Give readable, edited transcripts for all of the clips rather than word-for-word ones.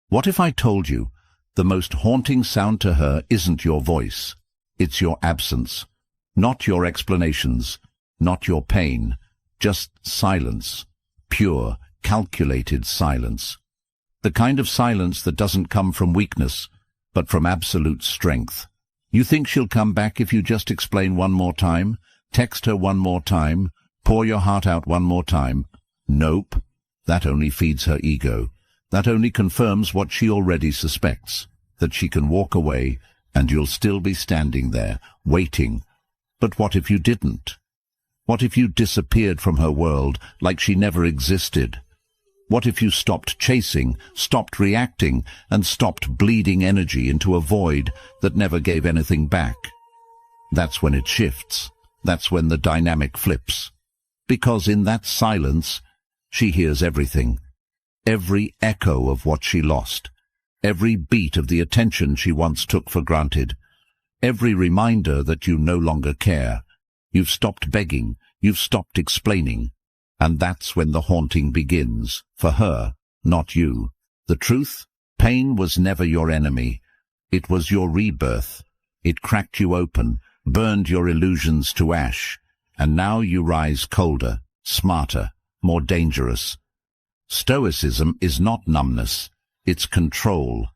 What if I told you the most haunting sound to her isn't your voice, it's your absence, not your explanations, not your pain, just silence, pure, calculated silence. The kind of silence that doesn't come from weakness, but from absolute strength. You think she'll come back if you just explain one more time, text her one more time, pour your heart out one more time? Nope. That only feeds her ego. That only confirms what she already suspects, that she can walk away and you'll still be standing there, waiting. But what if you didn't? What if you disappeared from her world like she never existed? What if you stopped chasing, stopped reacting, and stopped bleeding energy into a void that never gave anything back? That's when it shifts. That's when the dynamic flips. Because in that silence, she hears everything. Every echo of what she lost. Every beat of the attention she once took for granted. Every reminder that you no longer care. You've stopped begging. You've stopped explaining. And that's when the haunting begins, for her, not you. The truth? Pain was never your enemy. It was your rebirth. It cracked you open, burned your illusions to ash, and now you rise colder, smarter, more dangerous. Stoicism is not numbness, it's control.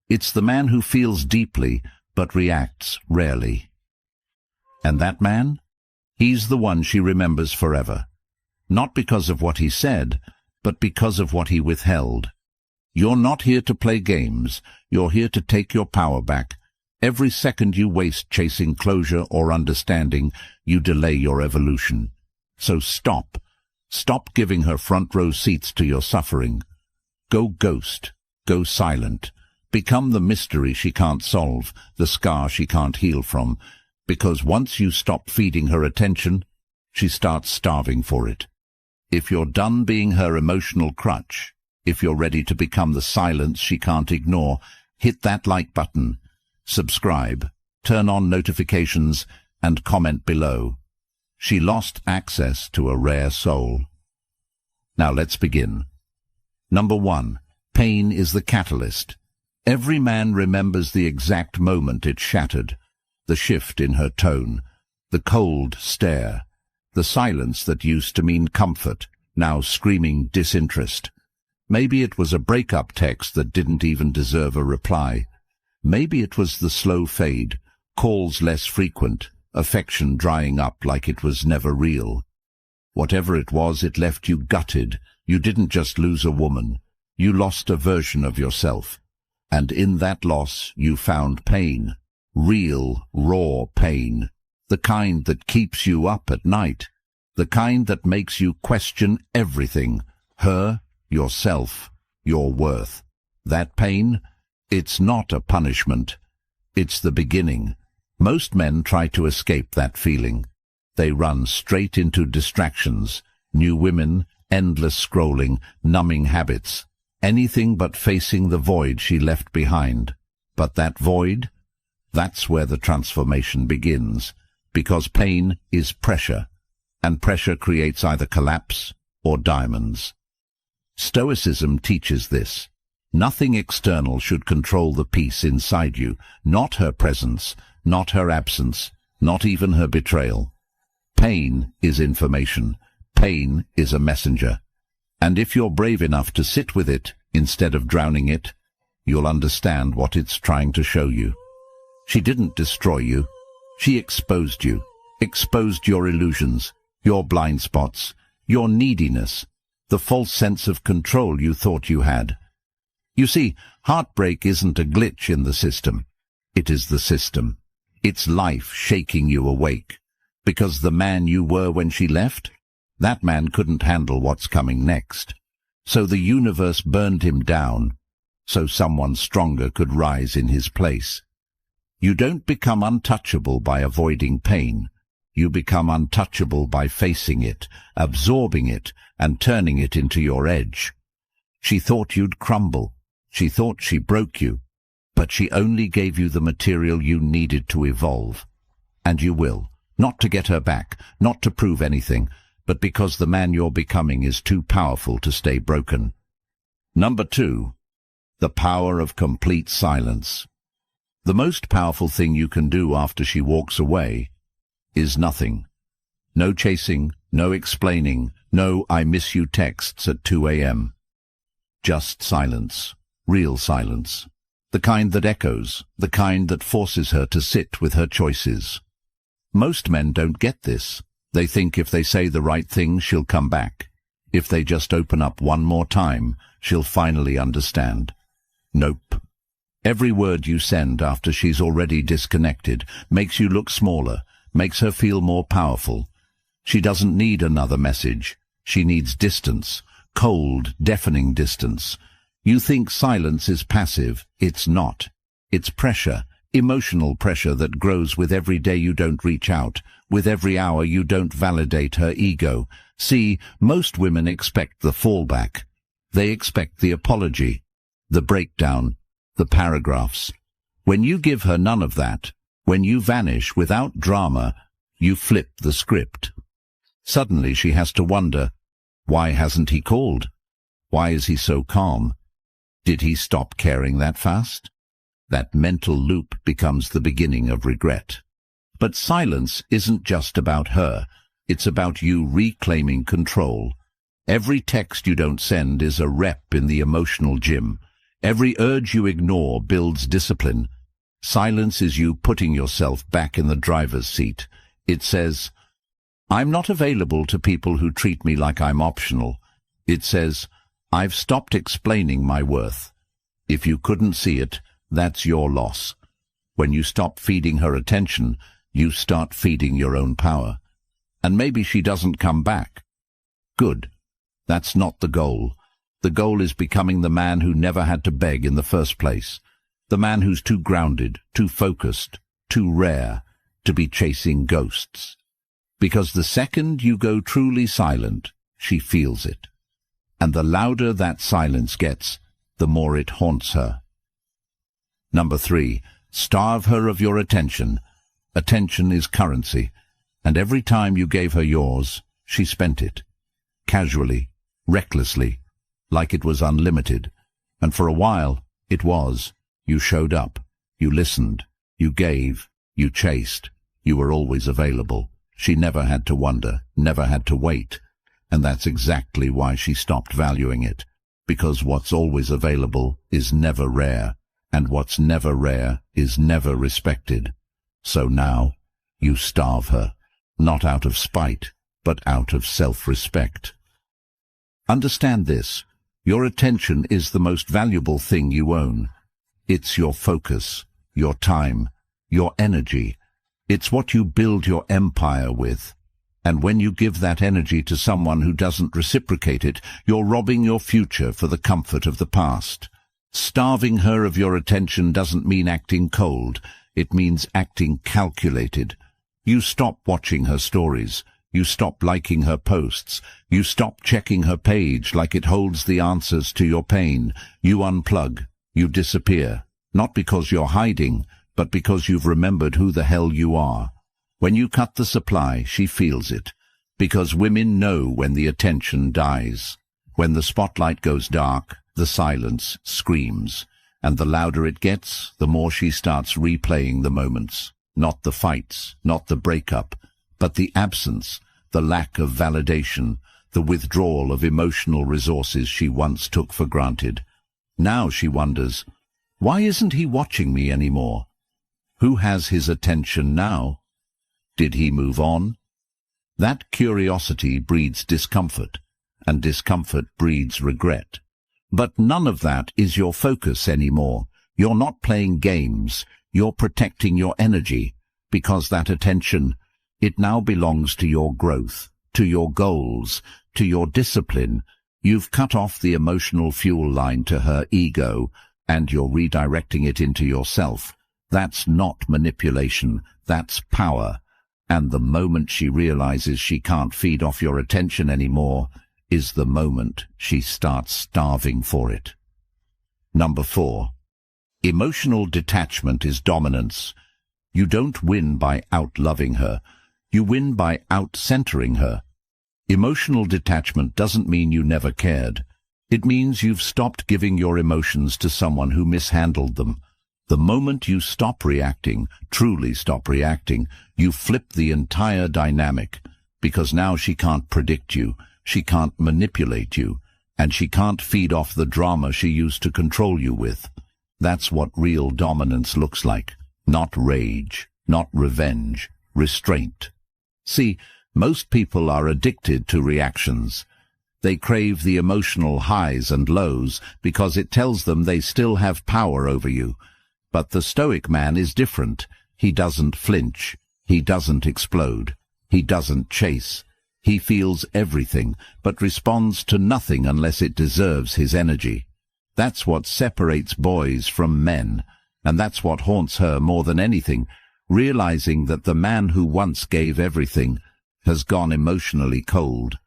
It's the man who feels deeply, but reacts rarely. And that man? He's the one she remembers forever. Not because of what he said, but because of what he withheld. You're not here to play games. You're here to take your power back. Every second you waste chasing closure or understanding, you delay your evolution. So stop. Stop giving her front row seats to your suffering. Go ghost. Go silent. Become the mystery she can't solve, the scar she can't heal from. Because once you stop feeding her attention, she starts starving for it. If you're done being her emotional crutch, if you're ready to become the silence she can't ignore, hit that like button, subscribe, turn on notifications, and comment below. She lost access to a rare soul. Now let's begin. Number 1. Pain is the catalyst. Every man remembers the exact moment it shattered, the shift in her tone, the cold stare, the silence that used to mean comfort, now screaming disinterest. Maybe it was a breakup text that didn't even deserve a reply. Maybe it was the slow fade, calls less frequent, affection drying up like it was never real. Whatever it was, it left you gutted. You didn't just lose a woman. You lost a version of yourself. And in that loss, you found pain. Real, raw pain. The kind that keeps you up at night. The kind that makes you question everything. Her, yourself, your worth. That pain? It's not a punishment. It's the beginning. Most men try to escape that feeling. They run straight into distractions. New women, endless scrolling, numbing habits. Anything but facing the void she left behind. But that void? That's where the transformation begins. Because pain is pressure, and pressure creates either collapse or diamonds. Stoicism teaches this. Nothing external should control the peace inside you, not her presence, not her absence, not even her betrayal. Pain is information. Pain is a messenger. And if you're brave enough to sit with it instead of drowning it, you'll understand what it's trying to show you. She didn't destroy you. She exposed you, exposed your illusions, your blind spots, your neediness, the false sense of control you thought you had. You see, heartbreak isn't a glitch in the system. It is the system. It's life shaking you awake. Because the man you were when she left, that man couldn't handle what's coming next. So the universe burned him down, so someone stronger could rise in his place. You don't become untouchable by avoiding pain. You become untouchable by facing it, absorbing it, and turning it into your edge. She thought you'd crumble. She thought she broke you. But she only gave you the material you needed to evolve. And you will. Not to get her back, not to prove anything, but because the man you're becoming is too powerful to stay broken. Number 2. The power of complete silence. The most powerful thing you can do after she walks away is nothing. No chasing, no explaining, no "I miss you" texts at 2 a.m. Just silence, real silence. The kind that echoes, the kind that forces her to sit with her choices. Most men don't get this. They think if they say the right thing, she'll come back. If they just open up one more time, she'll finally understand. Nope. Every word you send after she's already disconnected makes you look smaller, makes her feel more powerful. She doesn't need another message. She needs distance, cold, deafening distance. You think silence is passive. It's not. It's pressure, emotional pressure that grows with every day you don't reach out, with every hour you don't validate her ego. See, most women expect the fallback. They expect the apology, the breakdown, the paragraphs. When you give her none of that, when you vanish without drama, you flip the script. Suddenly she has to wonder, why hasn't he called? Why is he so calm? Did he stop caring that fast? That mental loop becomes the beginning of regret. But silence isn't just about her. It's about you reclaiming control. Every text you don't send is a rep in the emotional gym. Every urge you ignore builds discipline. Silence is you putting yourself back in the driver's seat. It says, I'm not available to people who treat me like I'm optional. It says, I've stopped explaining my worth. If you couldn't see it, that's your loss. When you stop feeding her attention, you start feeding your own power. And maybe she doesn't come back. Good. That's not the goal. The goal is becoming the man who never had to beg in the first place. The man who's too grounded, too focused, too rare to be chasing ghosts. Because the second you go truly silent, she feels it. And the louder that silence gets, the more it haunts her. Number 3, starve her of your attention. Attention is currency, and every time you gave her yours, she spent it. Casually, recklessly, like it was unlimited. And for a while, it was. You showed up, you listened, you gave, you chased, you were always available. She never had to wonder, never had to wait. And that's exactly why she stopped valuing it. Because what's always available is never rare, and what's never rare is never respected. So now, you starve her, not out of spite, but out of self-respect. Understand this. Your attention is the most valuable thing you own. It's your focus, your time, your energy. It's what you build your empire with. And when you give that energy to someone who doesn't reciprocate it, you're robbing your future for the comfort of the past. Starving her of your attention doesn't mean acting cold. It means acting calculated. You stop watching her stories. You stop liking her posts. You stop checking her page like it holds the answers to your pain. You unplug. You disappear. Not because you're hiding, but because you've remembered who the hell you are. When you cut the supply, she feels it. Because women know when the attention dies. When the spotlight goes dark, the silence screams. And the louder it gets, the more she starts replaying the moments. Not the fights, not the breakup, but the absence, the lack of validation, the withdrawal of emotional resources she once took for granted. Now she wonders, why isn't he watching me anymore? Who has his attention now? Did he move on? That curiosity breeds discomfort, and discomfort breeds regret. But none of that is your focus anymore. You're not playing games. You're protecting your energy, because that attention, it now belongs to your growth, to your goals, to your discipline. You've cut off the emotional fuel line to her ego, and you're redirecting it into yourself. That's not manipulation. That's power. And the moment she realizes she can't feed off your attention anymore is the moment she starts starving for it. Number 4. Emotional detachment is dominance. You don't win by out-loving her. You win by out-centering her. Emotional detachment doesn't mean you never cared. It means you've stopped giving your emotions to someone who mishandled them. The moment you stop reacting, truly stop reacting, you flip the entire dynamic, because now she can't predict you, she can't manipulate you, and she can't feed off the drama she used to control you with. That's what real dominance looks like. Not rage, not revenge, restraint. See, most people are addicted to reactions. They crave the emotional highs and lows because it tells them they still have power over you. But the Stoic man is different. He doesn't flinch. He doesn't explode. He doesn't chase. He feels everything, but responds to nothing unless it deserves his energy. That's what separates boys from men, and that's what haunts her more than anything, realizing that the man who once gave everything has gone emotionally cold.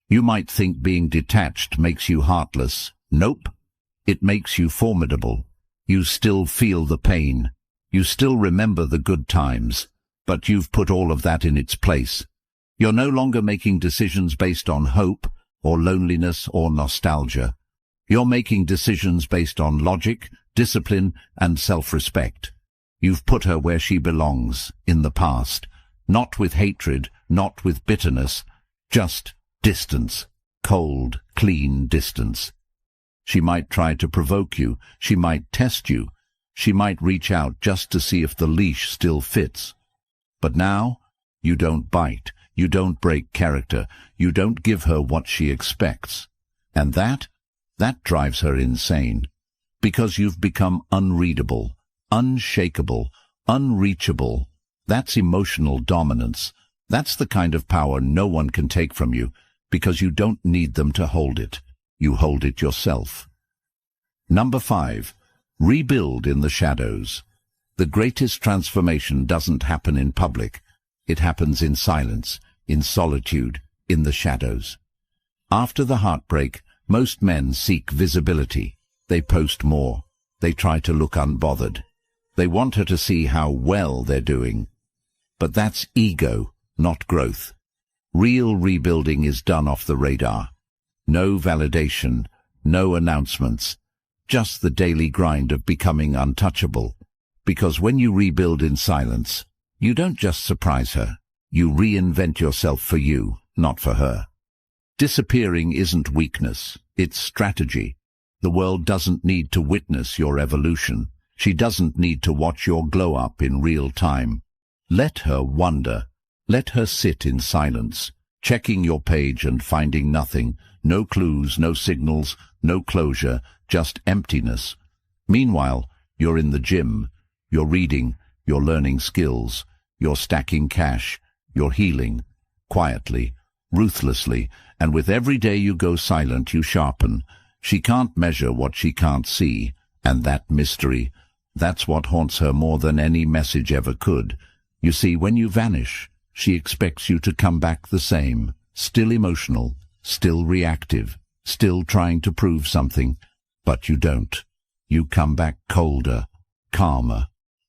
You might think being detached makes you heartless. Nope. It makes you formidable. You still feel the pain. You still remember the good times, but you've put all of that in its place. You're no longer making decisions based on hope or loneliness or nostalgia. You're making decisions based on logic, discipline, and self-respect. You've put her where she belongs, in the past. Not with hatred, not with bitterness, just distance. Cold, clean distance. She might try to provoke you. She might test you. She might reach out just to see if the leash still fits. But now, you don't bite. You don't break character. You don't give her what she expects. And that drives her insane. Because you've become unreadable, unshakable, unreachable. That's emotional dominance. That's the kind of power no one can take from you, because you don't need them to hold it. You hold it yourself. Number 5. Rebuild in the shadows. The greatest transformation doesn't happen in public. It happens in silence, in solitude, in the shadows. After the heartbreak, most men seek visibility. They post more. They try to look unbothered. They want her to see how well they're doing. But that's ego, not growth. Real rebuilding is done off the radar. No validation, no announcements, just the daily grind of becoming untouchable. Because when you rebuild in silence, you don't just surprise her. You reinvent yourself for you, not for her. Disappearing isn't weakness, it's strategy. The world doesn't need to witness your evolution. She doesn't need to watch your glow up in real time. Let her wonder. Let her sit in silence, checking your page and finding nothing. No clues, no signals, no closure, just emptiness. Meanwhile, you're in the gym. You're reading, you're learning skills, you're stacking cash, you're healing, quietly, ruthlessly, and with every day you go silent, you sharpen. She can't measure what she can't see, and that mystery, that's what haunts her more than any message ever could. You see, when you vanish, she expects you to come back the same, still emotional, still reactive, still trying to prove something, but you don't. You come back colder, calmer,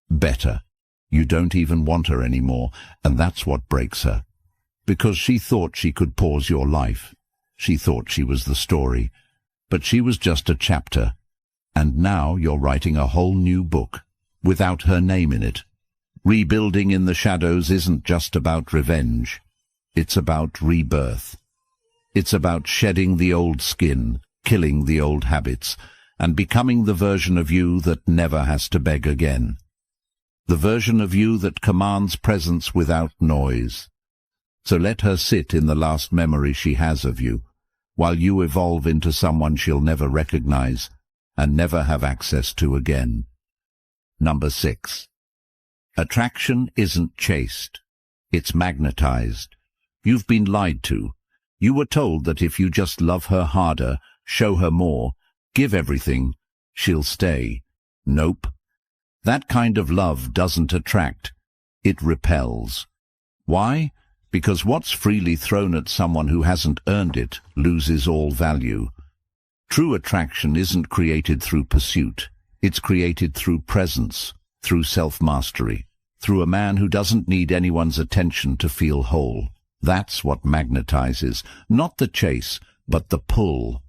better. You don't even want her anymore, and that's what breaks her. Because she thought she could pause your life. She thought she was the story. But she was just a chapter. And now you're writing a whole new book, without her name in it. Rebuilding in the shadows isn't just about revenge. It's about rebirth. It's about shedding the old skin, killing the old habits, and becoming the version of you that never has to beg again. The version of you that commands presence without noise. So let her sit in the last memory she has of you, while you evolve into someone she'll never recognize and never have access to again. Number 6. Attraction isn't chaste. It's magnetized. You've been lied to. You were told that if you just love her harder, show her more, give everything, she'll stay. Nope. That kind of love doesn't attract. It repels. Why? Because what's freely thrown at someone who hasn't earned it loses all value. True attraction isn't created through pursuit. It's created through presence, through self-mastery, through a man who doesn't need anyone's attention to feel whole. That's what magnetizes, not the chase, but the pull.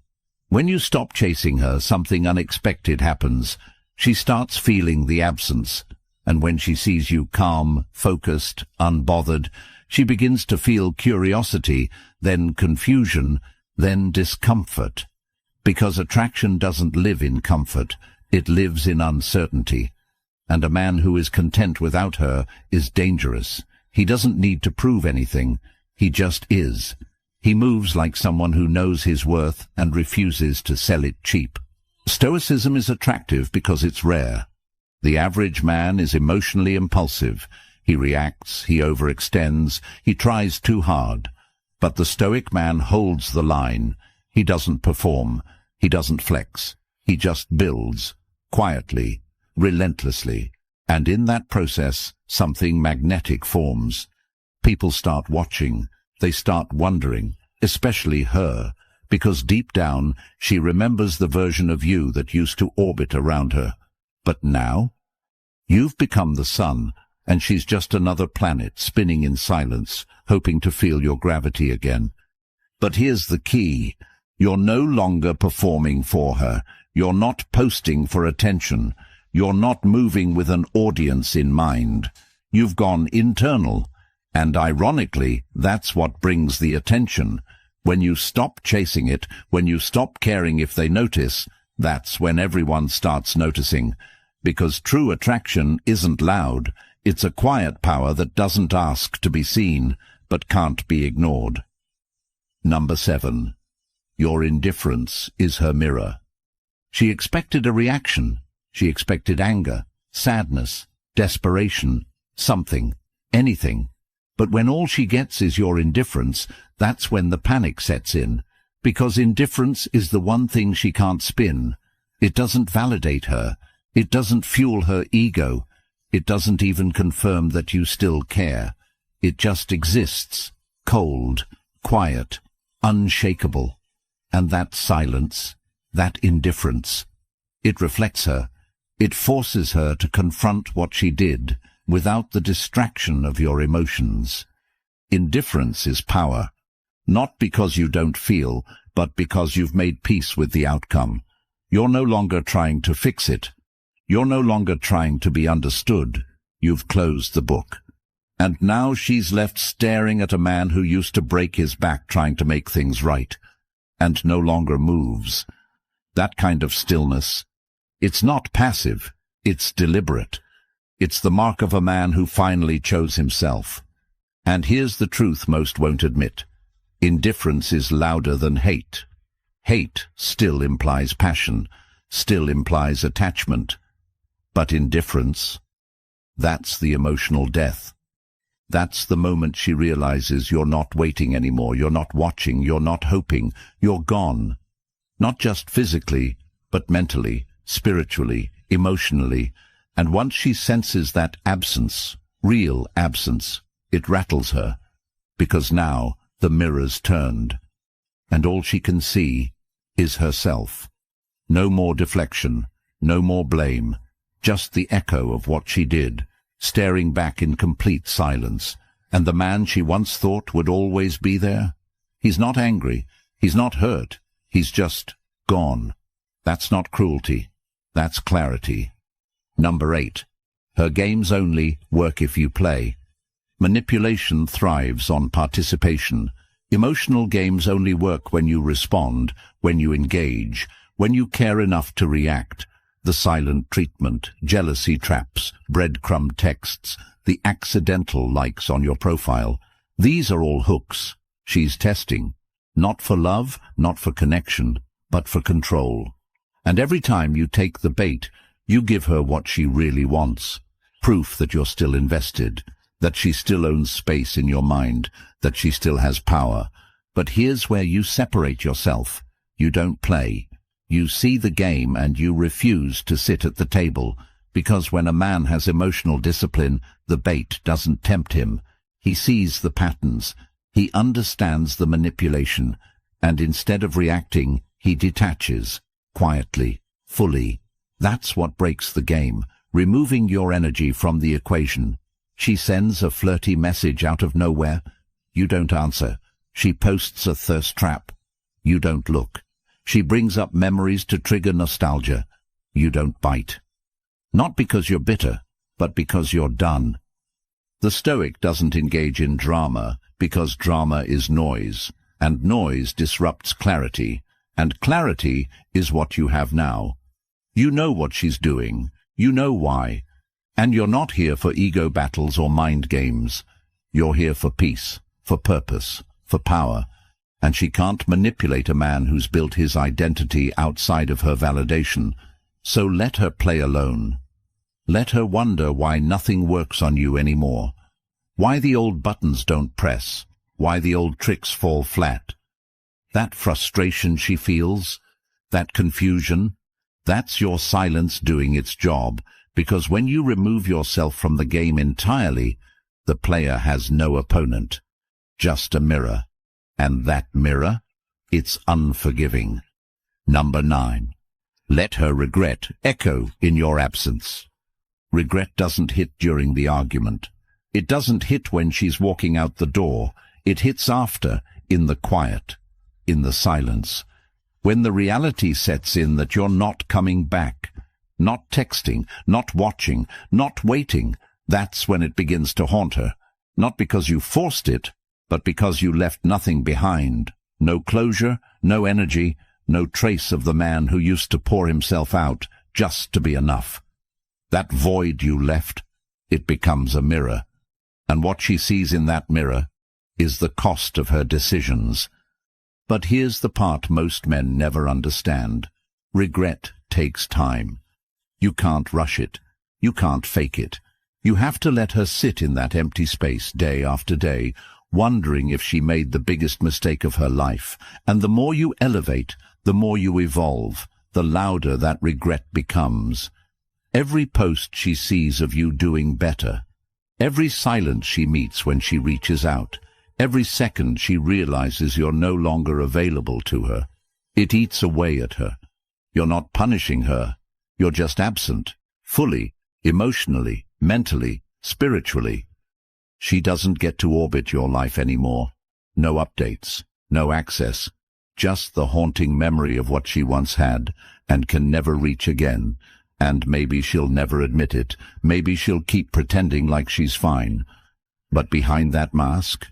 When you stop chasing her, something unexpected happens. She starts feeling the absence, and when she sees you calm, focused, unbothered, she begins to feel curiosity, then confusion, then discomfort. Because attraction doesn't live in comfort, it lives in uncertainty. And a man who is content without her is dangerous. He doesn't need to prove anything. He just is. He moves like someone who knows his worth and refuses to sell it cheap. Stoicism is attractive because it's rare. The average man is emotionally impulsive. He reacts, he overextends, he tries too hard. But the Stoic man holds the line. He doesn't perform. He doesn't flex. He just builds, quietly, relentlessly. And in that process, something magnetic forms. People start watching. They start wondering, especially her, because deep down she remembers the version of you that used to orbit around her. But now, you've become the sun, and she's just another planet spinning in silence, hoping to feel your gravity again. But here's the key. You're no longer performing for her. You're not posting for attention. You're not moving with an audience in mind. You've gone internal. And ironically, that's what brings the attention. When you stop chasing it, when you stop caring if they notice, that's when everyone starts noticing. Because true attraction isn't loud. It's a quiet power that doesn't ask to be seen, but can't be ignored. Number 7. Your indifference is her mirror. She expected a reaction. She expected anger, sadness, desperation, something, anything. But when all she gets is your indifference, that's when the panic sets in. Because indifference is the one thing she can't spin. It doesn't validate her. It doesn't fuel her ego. It doesn't even confirm that you still care. It just exists, cold, quiet, unshakable. And that silence, that indifference, it reflects her. It forces her to confront what she did without the distraction of your emotions. Indifference is power, not because you don't feel, but because you've made peace with the outcome. You're no longer trying to fix it. You're no longer trying to be understood. You've closed the book. And now she's left staring at a man who used to break his back trying to make things right, and no longer moves. That kind of stillness, it's not passive, it's deliberate. It's the mark of a man who finally chose himself. And here's the truth most won't admit. Indifference is louder than hate. Hate still implies passion, still implies attachment. But indifference, that's the emotional death. That's the moment she realizes you're not waiting anymore, you're not watching, you're not hoping, you're gone. Not just physically, but mentally, spiritually, emotionally. And once she senses that absence, real absence, it rattles her, because now the mirror's turned, and all she can see is herself. No more deflection, no more blame, just the echo of what she did, staring back in complete silence. And the man she once thought would always be there? He's not angry, he's not hurt, he's just gone. That's not cruelty, that's clarity. Number 8. Her games only work if you play. Manipulation thrives on participation. Emotional games only work when you respond, when you engage, when you care enough to react. The silent treatment, jealousy traps, breadcrumb texts, the accidental likes on your profile. These are all hooks. She's testing. Not for love, not for connection, but for control. And every time you take the bait, you give her what she really wants. Proof that you're still invested, that she still owns space in your mind, that she still has power. But here's where you separate yourself. You don't play. You see the game and you refuse to sit at the table, because when a man has emotional discipline, the bait doesn't tempt him. He sees the patterns. He understands the manipulation, and instead of reacting, he detaches, quietly, fully. That's what breaks the game, removing your energy from the equation. She sends a flirty message out of nowhere. You don't answer. She posts a thirst trap. You don't look. She brings up memories to trigger nostalgia. You don't bite. Not because you're bitter, but because you're done. The Stoic doesn't engage in drama because drama is noise, and noise disrupts clarity, and clarity is what you have now. You know what she's doing, you know why, and you're not here for ego battles or mind games. You're here for peace, for purpose, for power, and she can't manipulate a man who's built his identity outside of her validation, so let her play alone. Let her wonder why nothing works on you anymore, why the old buttons don't press, why the old tricks fall flat. That frustration she feels, that confusion, that's your silence doing its job, because when you remove yourself from the game entirely, the player has no opponent, just a mirror. And that mirror, it's unforgiving. Number 9. Let her regret echo in your absence. Regret doesn't hit during the argument. It doesn't hit when she's walking out the door. It hits after, in the quiet, in the silence. When the reality sets in that you're not coming back, not texting, not watching, not waiting, that's when it begins to haunt her. Not because you forced it, but because you left nothing behind. No closure, no energy, no trace of the man who used to pour himself out just to be enough. That void you left, it becomes a mirror. And what she sees in that mirror is the cost of her decisions. But here's the part most men never understand. Regret takes time. You can't rush it. You can't fake it. You have to let her sit in that empty space day after day, wondering if she made the biggest mistake of her life. And the more you elevate, the more you evolve, the louder that regret becomes. Every post she sees of you doing better, every silence she meets when she reaches out, every second she realizes you're no longer available to her, it eats away at her. You're not punishing her, you're just absent, fully, emotionally, mentally, spiritually. She doesn't get to orbit your life anymore. No updates, no access, just the haunting memory of what she once had and can never reach again. And maybe she'll never admit it. Maybe she'll keep pretending like she's fine. But behind that mask,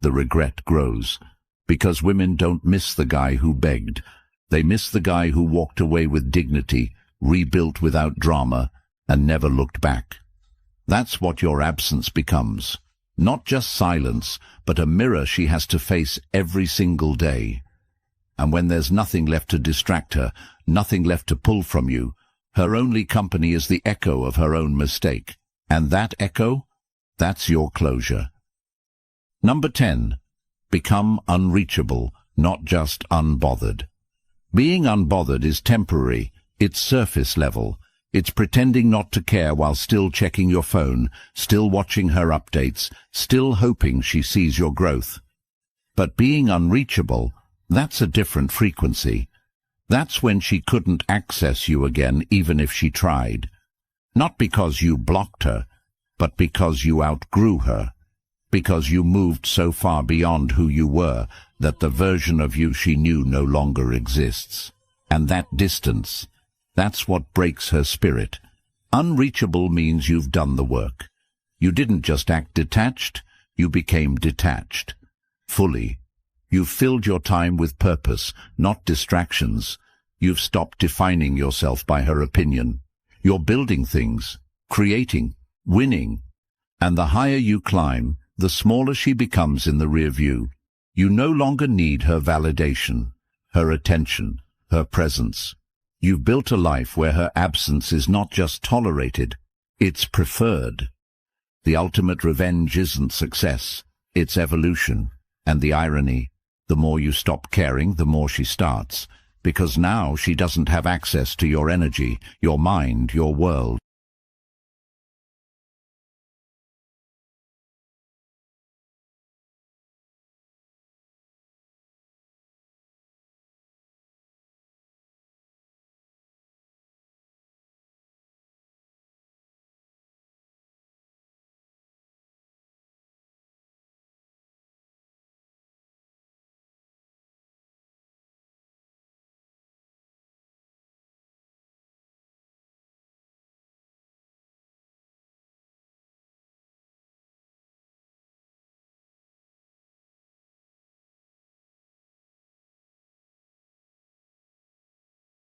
the regret grows. Because women don't miss the guy who begged. They miss the guy who walked away with dignity, rebuilt without drama, and never looked back. That's what your absence becomes. Not just silence, but a mirror she has to face every single day. And when there's nothing left to distract her, nothing left to pull from you, her only company is the echo of her own mistake. And that echo, that's your closure. Number 10. Become unreachable, not just unbothered. Being unbothered is temporary. It's surface level. It's pretending not to care while still checking your phone, still watching her updates, still hoping she sees your growth. But being unreachable, that's a different frequency. That's when she couldn't access you again even if she tried. Not because you blocked her, but because you outgrew her. Because you moved so far beyond who you were that the version of you she knew no longer exists. And that distance, that's what breaks her spirit. Unreachable means you've done the work. You didn't just act detached, you became detached. Fully. You've filled your time with purpose, not distractions. You've stopped defining yourself by her opinion. You're building things, creating, winning. And the higher you climb, the smaller she becomes in the rear view. You no longer need her validation, her attention, her presence. You've built a life where her absence is not just tolerated, it's preferred. The ultimate revenge isn't success, it's evolution. And the irony, the more you stop caring, the more she starts. Because now she doesn't have access to your energy, your mind, your world.